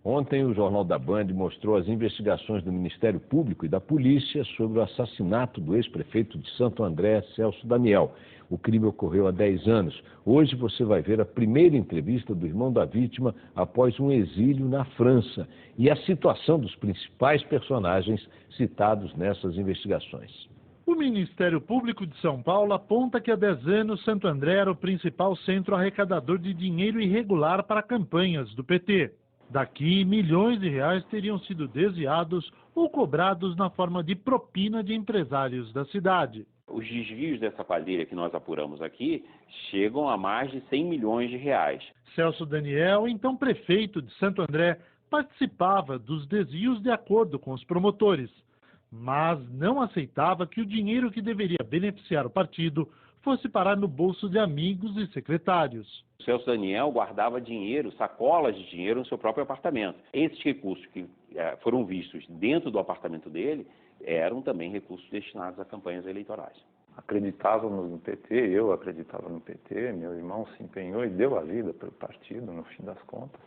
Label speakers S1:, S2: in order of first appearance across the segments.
S1: Ontem, o Jornal da Band mostrou as investigações do Ministério Público e da Polícia sobre o assassinato do ex-prefeito de Santo André, Celso Daniel. O crime ocorreu há 10 anos. Hoje você vai ver a primeira entrevista do irmão da vítima após um exílio na França e a situação dos principais personagens citados nessas investigações.
S2: O Ministério Público de São Paulo aponta que há 10 anos Santo André era o principal centro arrecadador de dinheiro irregular para campanhas do PT. Daqui, milhões de reais teriam sido desviados ou cobrados na forma de propina de empresários da cidade.
S3: Os desvios dessa quadrilha que nós apuramos aqui chegam a mais de 100 milhões de reais.
S2: Celso Daniel, então prefeito de Santo André, participava dos desvios de acordo com os promotores, mas não aceitava que o dinheiro que deveria beneficiar o partido fosse parar no bolso de amigos e secretários.
S3: O Celso Daniel guardava dinheiro, sacolas de dinheiro no seu próprio apartamento. Esses recursos que foram vistos dentro do apartamento dele eram também recursos destinados a campanhas eleitorais.
S4: Acreditávamos no PT, eu acreditava no PT, meu irmão se empenhou e deu a vida pelo partido, no fim das contas.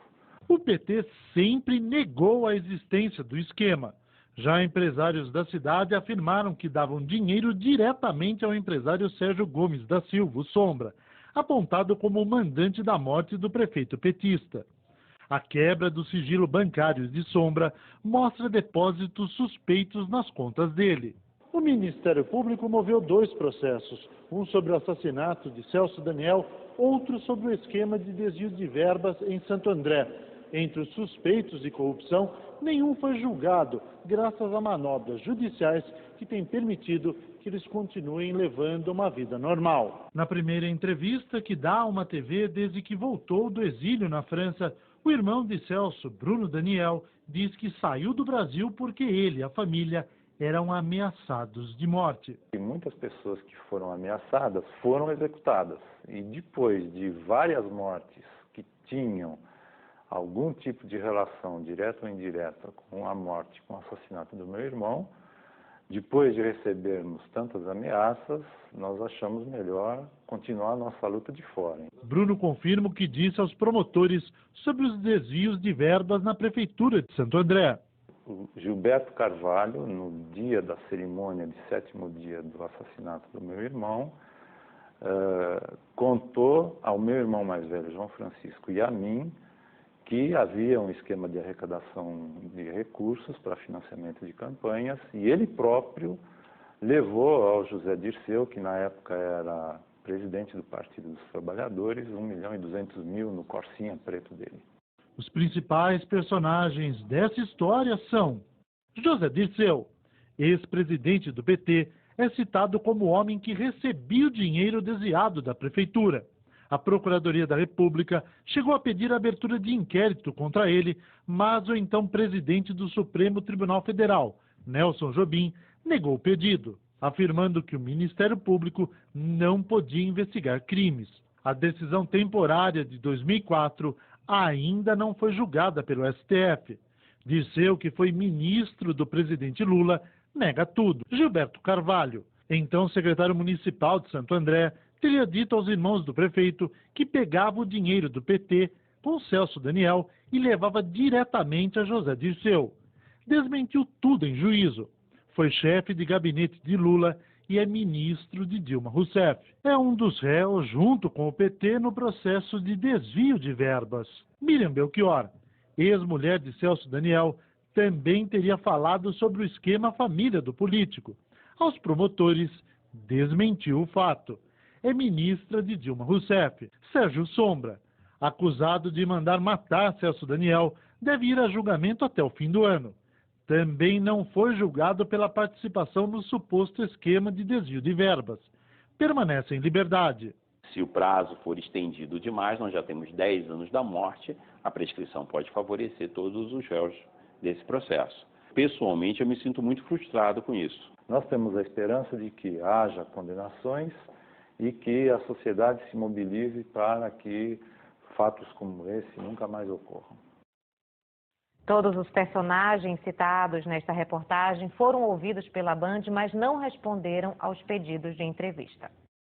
S2: O PT sempre negou a existência do esquema. Já empresários da cidade afirmaram que davam dinheiro diretamente ao empresário Sérgio Gomes da Silva, o Sombra, apontado como o mandante da morte do prefeito petista. A quebra do sigilo bancário de Sombra mostra depósitos suspeitos nas contas dele. O Ministério Público moveu 2 processos, um sobre o assassinato de Celso Daniel, outro sobre o esquema de desvio de verbas em Santo André. Entre os suspeitos de corrupção, nenhum foi julgado, graças a manobras judiciais que têm permitido que eles continuem levando uma vida normal. Na primeira entrevista que dá a uma TV desde que voltou do exílio na França, o irmão de Celso, Bruno Daniel, diz que saiu do Brasil porque ele e a família eram ameaçados de morte.
S4: E muitas pessoas que foram ameaçadas foram executadas. E depois de várias mortes que tinham algum tipo de relação, direta ou indireta, com a morte, com o assassinato do meu irmão, depois de recebermos tantas ameaças, nós achamos melhor continuar a nossa luta de fora.
S2: Bruno confirma o que disse aos promotores sobre os desvios de verbas na Prefeitura de Santo André.
S4: O Gilberto Carvalho, no dia da cerimônia de 7º dia do assassinato do meu irmão, contou ao meu irmão mais velho, João Francisco, e a mim, que havia um esquema de arrecadação de recursos para financiamento de campanhas, e ele próprio levou ao José Dirceu, que na época era presidente do Partido dos Trabalhadores, 1.200.000 no Corsinha preto dele.
S2: Os principais personagens dessa história são José Dirceu, ex-presidente do PT, é citado como o homem que recebia o dinheiro desviado da prefeitura. A Procuradoria da República chegou a pedir a abertura de inquérito contra ele, mas o então presidente do Supremo Tribunal Federal, Nelson Jobim, negou o pedido, afirmando que o Ministério Público não podia investigar crimes. A decisão temporária de 2004 ainda não foi julgada pelo STF. Dirceu, que foi ministro do presidente Lula, nega tudo. Gilberto Carvalho, então secretário municipal de Santo André, teria dito aos irmãos do prefeito que pegava o dinheiro do PT com Celso Daniel e levava diretamente a José Dirceu. Desmentiu tudo em juízo. Foi chefe de gabinete de Lula e é ministro de Dilma Rousseff. É um dos réus, junto com o PT, no processo de desvio de verbas. Miriam Belchior, ex-mulher de Celso Daniel, também teria falado sobre o esquema família do político. Aos promotores, desmentiu o fato. É ministra de Dilma Rousseff. Sérgio Sombra, acusado de mandar matar Celso Daniel, deve ir a julgamento até o fim do ano. Também não foi julgado pela participação no suposto esquema de desvio de verbas. Permanece em liberdade.
S3: Se o prazo for estendido demais, nós já temos 10 anos da morte, a prescrição pode favorecer todos os réus desse processo. Pessoalmente, eu me sinto muito frustrado com isso.
S4: Nós temos a esperança de que haja condenações e que a sociedade se mobilize para que fatos como esse nunca mais ocorram.
S5: Todos os personagens citados nesta reportagem foram ouvidos pela Band, mas não responderam aos pedidos de entrevista.